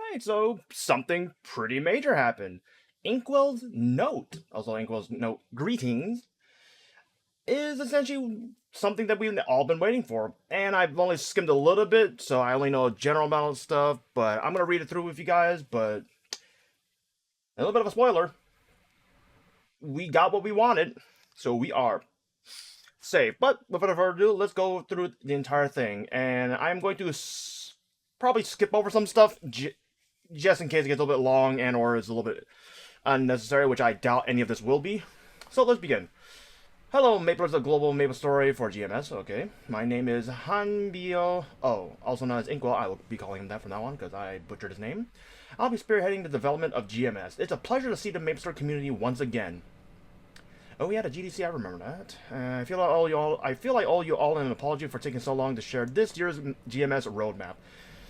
Alright, so something pretty major happened. Inkwell's note, also Inkwell's note greetings, is essentially something that we've all been waiting for. And I've only skimmed a little bit, so I only know a general amount of stuff, but I'm gonna read it through with you guys, but a little bit of a spoiler. We got what we wanted, so we are safe. But without further ado, let's go through the entire thing. And I'm going to probably skip over some stuff just in case it gets a little bit long and or is a little bit unnecessary, which I doubt any of this will be. So let's begin. Hello, Maplers of Global Maple Story for GMS. Okay, my name is Hanbio. Oh, also known as Inkwell. I will be calling him that from now on because I butchered his name. I'll be spearheading the development of GMS. It's a pleasure to see the Maple Story community once again. Oh, we had a GDC. I remember that. I feel like I owe you all an apology for taking so long to share this year's GMS roadmap.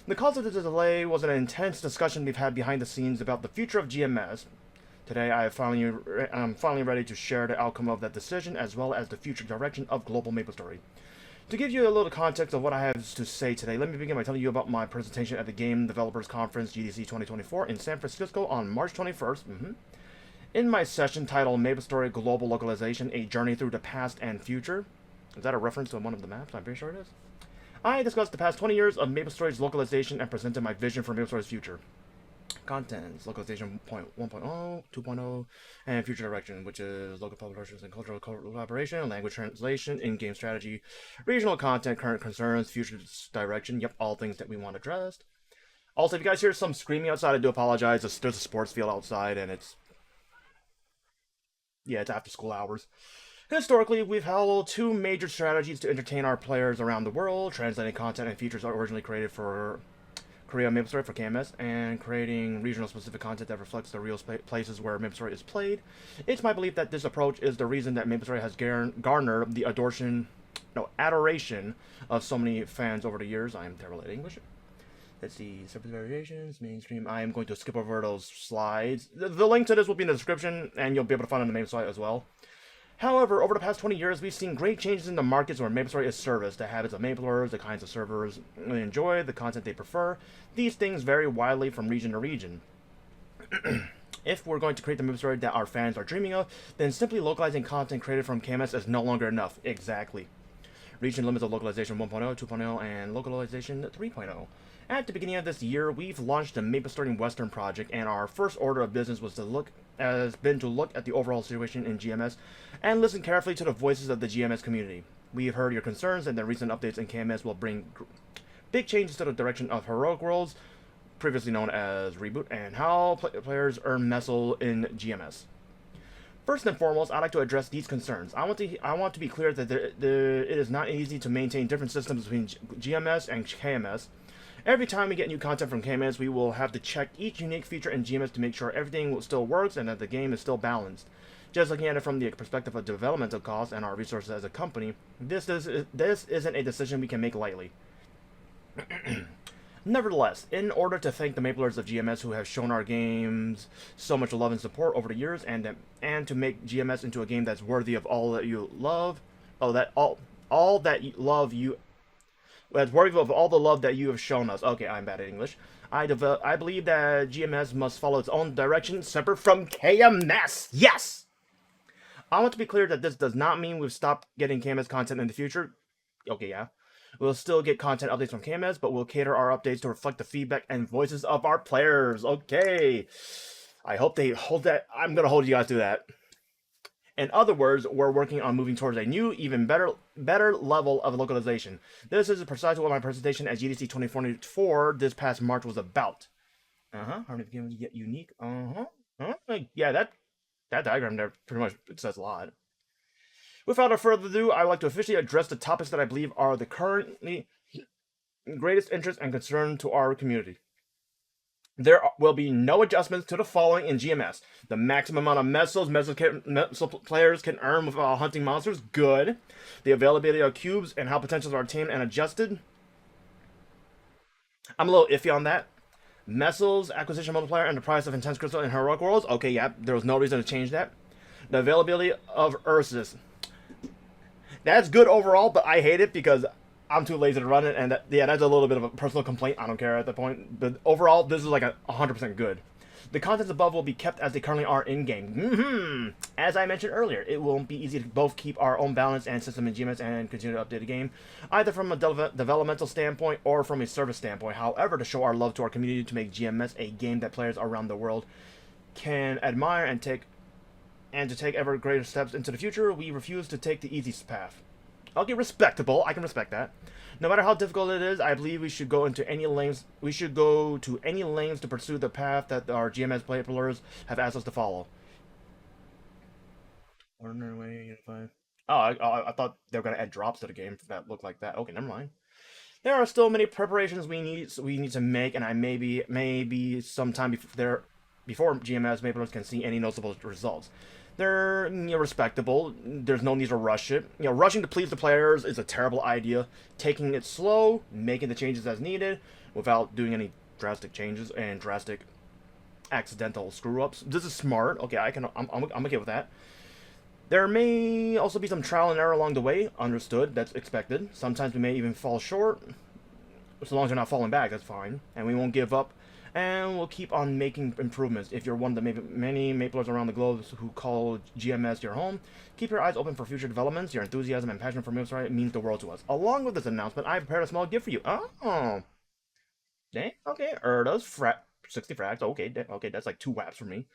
The cause of the delay was an intense discussion we've had behind the scenes about the future of GMS. Today, I'm finally ready to share the outcome of that decision as well as the future direction of Global MapleStory. To give you a little context of what I have to say today, let me begin by telling you about my presentation at the Game Developers Conference GDC 2024 in San Francisco on March 21st. In my session titled MapleStory Global Localization, A Journey Through the Past and Future. Is that a reference to one of the maps? I'm pretty sure it is. I discussed the past 20 years of MapleStory's localization and presented my vision for MapleStory's future. Contents, localization 1.0, 2.0, and future direction, which is local publishers and cultural collaboration, language translation, in-game strategy, regional content, current concerns, future direction. Yep, all things that we want addressed. Also, if you guys hear some screaming outside, I do apologize. There's a sports field outside, and it's after school hours. Historically, we've held two major strategies to entertain our players around the world: translating content and features originally created for Korea MapleStory for KMS, and creating regional-specific content that reflects the real places where MapleStory is played. It's my belief that this approach is the reason that MapleStory has garnered the adoration of so many fans over the years. I am terrible at English. Let's see, separate variations, mainstream. I am going to skip over those slides. The link to this will be in the description, and you'll be able to find it on the main site as well. However, over the past 20 years, we've seen great changes in the markets where MapleStory is serviced, the habits of Maplers, the kinds of servers they enjoy, the content they prefer. These things vary widely from region to region. If we're going to create the MapleStory that our fans are dreaming of, then simply localizing content created from KMS is no longer enough. Exactly. Region limits of localization 1.0, 2.0, and localization 3.0. At the beginning of this year, we've launched the MapleStory Western project, and our first order of business has been to look at the overall situation in GMS and listen carefully to the voices of the GMS community. We've heard your concerns, and the recent updates in KMS will bring big changes to the direction of Heroic Worlds, previously known as Reboot, and how players earn Messel in GMS. First and foremost, I'd like to address these concerns. I want to be clear that it is not easy to maintain different systems between GMS and KMS. Every time we get new content from KMS, we will have to check each unique feature in GMS to make sure everything still works and that the game is still balanced. Just looking at it from the perspective of developmental costs and our resources as a company, this isn't a decision we can make lightly. Nevertheless, in order to thank the Maplers of GMS who have shown our games so much love and support over the years, and to make GMS into a game that's worthy of all that you love, that's worthy of all the love that you have shown us. Okay, I'm bad at English. I believe that GMS must follow its own direction, separate from KMS. Yes! I want to be clear that this does not mean we've stopped getting KMS content in the future. Okay, yeah. We'll still get content updates from KMS, but we'll cater our updates to reflect the feedback and voices of our players. Okay. I hope they hold that. I'm going to hold you guys to that. In other words, we're working on moving towards a new, even better level of localization. This is precisely what my presentation at GDC 2024 this past March was about. How many games get unique? Yeah, that diagram there pretty much says a lot. Without further ado, I would like to officially address the topics that I believe are the currently greatest interest and concern to our community. There will be no adjustments to the following in GMS. The maximum amount of Messel players can earn while hunting monsters, good. The availability of cubes and how potentials are tamed and adjusted. I'm a little iffy on that. Messel's acquisition multiplier and the price of Intense Crystal in Heroic Worlds. Okay, yeah, there was no reason to change that. The availability of Ursus. That's good overall, but I hate it because I'm too lazy to run it, and yeah, that's a little bit of a personal complaint. I don't care at that point, but overall, this is like 100% good. The contents above will be kept as they currently are in game. As I mentioned earlier, it won't be easy to both keep our own balance and system in GMS and continue to update the game, either from a developmental standpoint or from a service standpoint. However, to show our love to our community, to make GMS a game that players around the world can admire and to take ever greater steps into the future, we refuse to take the easiest path. Okay, respectable. I can respect that. No matter how difficult it is, I believe we should go into any lengths. We should go to any lengths to pursue the path that our GMS players have asked us to follow. Ordinary way, unified. Oh, I thought they were gonna add drops to the game that look like that. Okay, never mind. There are still many preparations we need to make, and I maybe sometime before GMS players can see any noticeable results. They're respectable. There's no need to rush it. Rushing to please the players is a terrible idea. Taking it slow, making the changes as needed, without doing any drastic changes and drastic accidental screw ups. This is smart. Okay, I'm okay with that. There may also be some trial and error along the way. Understood. That's expected. Sometimes we may even fall short. So long as you're not falling back, that's fine. And we won't give up. And we'll keep on making improvements. If you're one of the many Maplers around the globe who call GMS your home, keep your eyes open for future developments. Your enthusiasm and passion for Maplers means the world to us. Along with this announcement, I've prepared a small gift for you. Oh, dang. Okay, Erda's 60 frags. Okay, okay, that's like 2 whaps for me.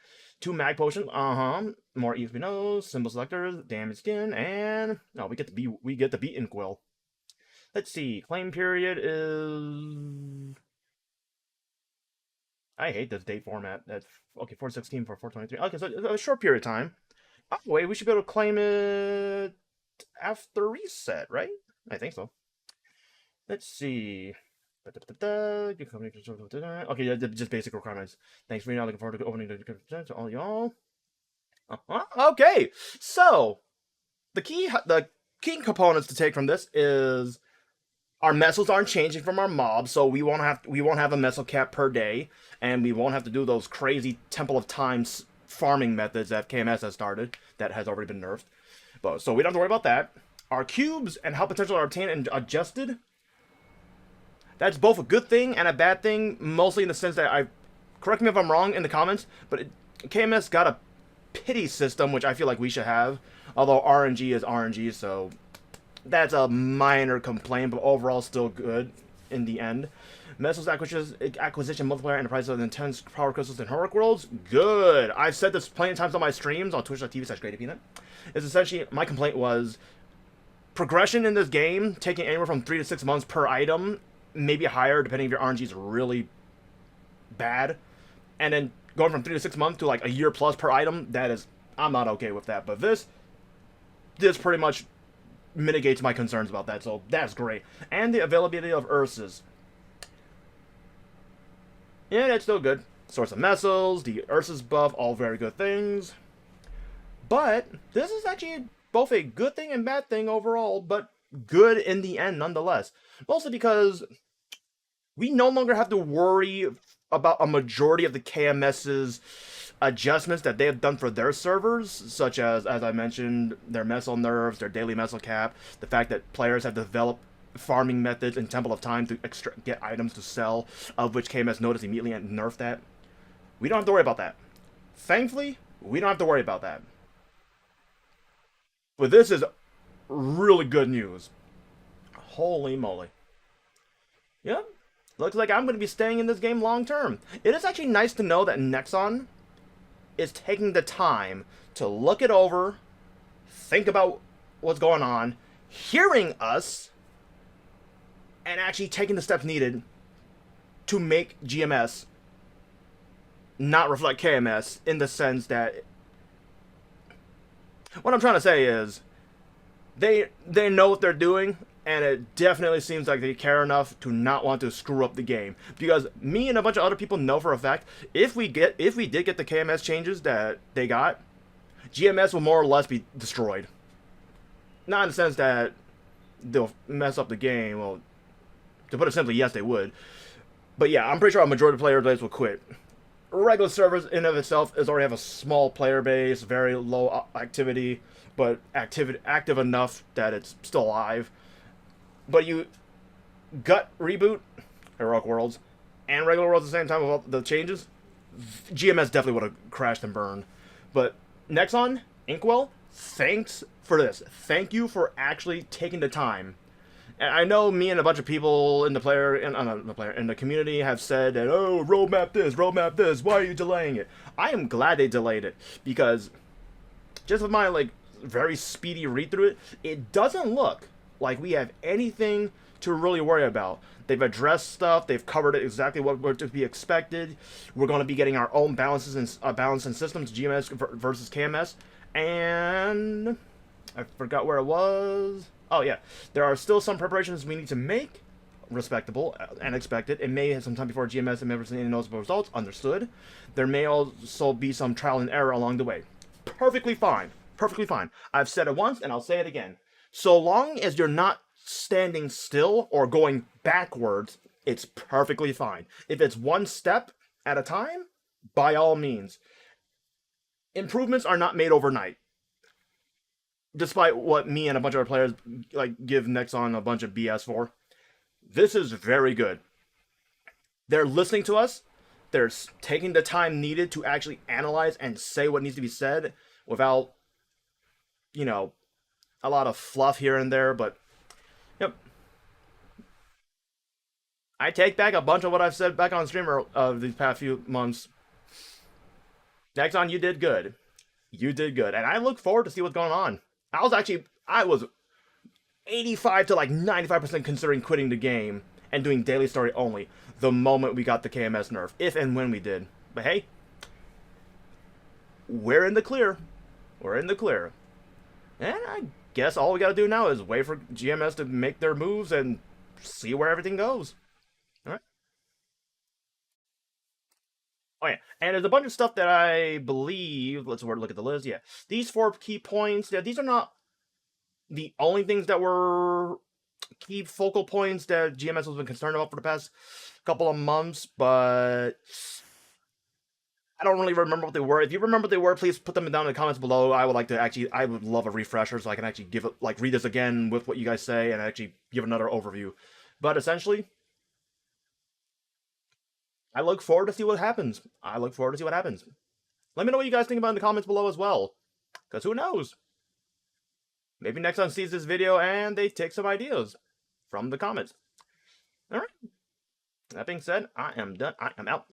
2 mag potions. More EXP nose, symbol selectors, damage skin, and no, we get the beat Inkwell. Let's see. Claim period is. I hate this date format. That's okay. 416 for 423. Okay, so a short period of time. Oh wait, we should be able to claim it after reset, right? I think so. Let's see. Okay, yeah, just basic requirements. Thanks for being out. Looking forward to opening to all y'all. Okay, so the key components to take from this is our messels aren't changing from our mobs, so we won't have a messel cap per day, and we won't have to do those crazy Temple of Times farming methods that KMS has started that has already been nerfed. But so we don't have to worry about that. Our cubes and how potential are obtained and adjusted. That's both a good thing and a bad thing, mostly in the sense that correct me if I'm wrong in the comments, but KMS got a pity system, which I feel like we should have. Although RNG is RNG, so that's a minor complaint, but overall still good in the end. Metals acquisition multiplier and the price of intense power crystals in heroic worlds. Good. I've said this plenty of times on my streams on twitch.tv/GreatyPeanut. It's essentially, my complaint was progression in this game taking anywhere from 3 to 6 months per item, maybe higher depending if your RNG is really bad, and then going from 3 to 6 months to like a year plus per item. I'm not okay with that. But this pretty much mitigates my concerns about that, so that's great. And the availability of Ursus. Yeah, that's still good. Source of Messels, the Ursus buff, all very good things. But this is actually both a good thing and bad thing overall, but good in the end nonetheless. Mostly because we no longer have to worry about a majority of the KMS's adjustments that they have done for their servers, such as I mentioned, their messel nerfs, their daily messel cap, the fact that players have developed farming methods in Temple of Time to get items to sell, of which KMS noticed immediately and nerfed that. We don't have to worry about that. Thankfully, we don't have to worry about that. But this is really good news. Holy moly. Yep. Looks like I'm going to be staying in this game long term. It is actually nice to know that Nexon is taking the time to look it over, think about what's going on, hearing us, and actually taking the steps needed to make GMS not reflect KMS, in the sense that what I'm trying to say is they know what they're doing, and it definitely seems like they care enough to not want to screw up the game. Because me and a bunch of other people know for a fact, if we did get the KMS changes that they got, GMS will more or less be destroyed. Not in the sense that they'll mess up the game. Well, to put it simply, yes, they would. But yeah, I'm pretty sure a majority of player base will quit. Regular servers in of itself is already have a small player base, very low activity, but active enough that it's still alive. But gut reboot, Heroic Worlds, and regular worlds at the same time with all the changes, GMS definitely would have crashed and burned. But Nexon, Inkwell, thanks for this. Thank you for actually taking the time. And I know me and a bunch of people in the in the community have said that, oh, roadmap this, why are you delaying it? I am glad they delayed it, because just with my like very speedy read through it, it doesn't look like we have anything to really worry about. They've addressed stuff. They've covered it exactly what were to be expected. We're going to be getting our own balances and balance in systems, GMS versus KMS, and I forgot where it was. Oh yeah, there are still some preparations we need to make. Respectable and expected. It may have some time before GMS and members any noticeable results. Understood. There may also be some trial and error along the way. Perfectly fine. Perfectly fine. I've said it once and I'll say it again. So long as you're not standing still or going backwards, it's perfectly fine. If it's one step at a time, by all means. Improvements are not made overnight. Despite what me and a bunch of other players like give Nexon a bunch of BS for, this is very good. They're listening to us. They're taking the time needed to actually analyze and say what needs to be said without, you know, a lot of fluff here and there. But, yep. I take back a bunch of what I've said back on streamer of these past few months. Nexon, you did good. You did good. And I look forward to see what's going on. I was 85 to like 95% considering quitting the game and doing daily story only the moment we got the KMS nerf, if and when we did. But hey, we're in the clear. We're in the clear. And I guess all we gotta do now is wait for GMS to make their moves and see where everything goes. Alright. Oh yeah, and there's a bunch of stuff that I believe, let's look at the list, yeah. These 4 key points, yeah, these are not the only things that were key focal points that GMS has been concerned about for the past couple of months, but I don't really remember what they were. If you remember what they were, please put them down in the comments below. I would love a refresher so I can actually give it, like, read this again with what you guys say and actually give another overview. But essentially, I look forward to see what happens. Let me know what you guys think about in the comments below as well, because who knows? Maybe Nexon sees this video and they take some ideas from the comments. Alright. That being said, I am done. I am out.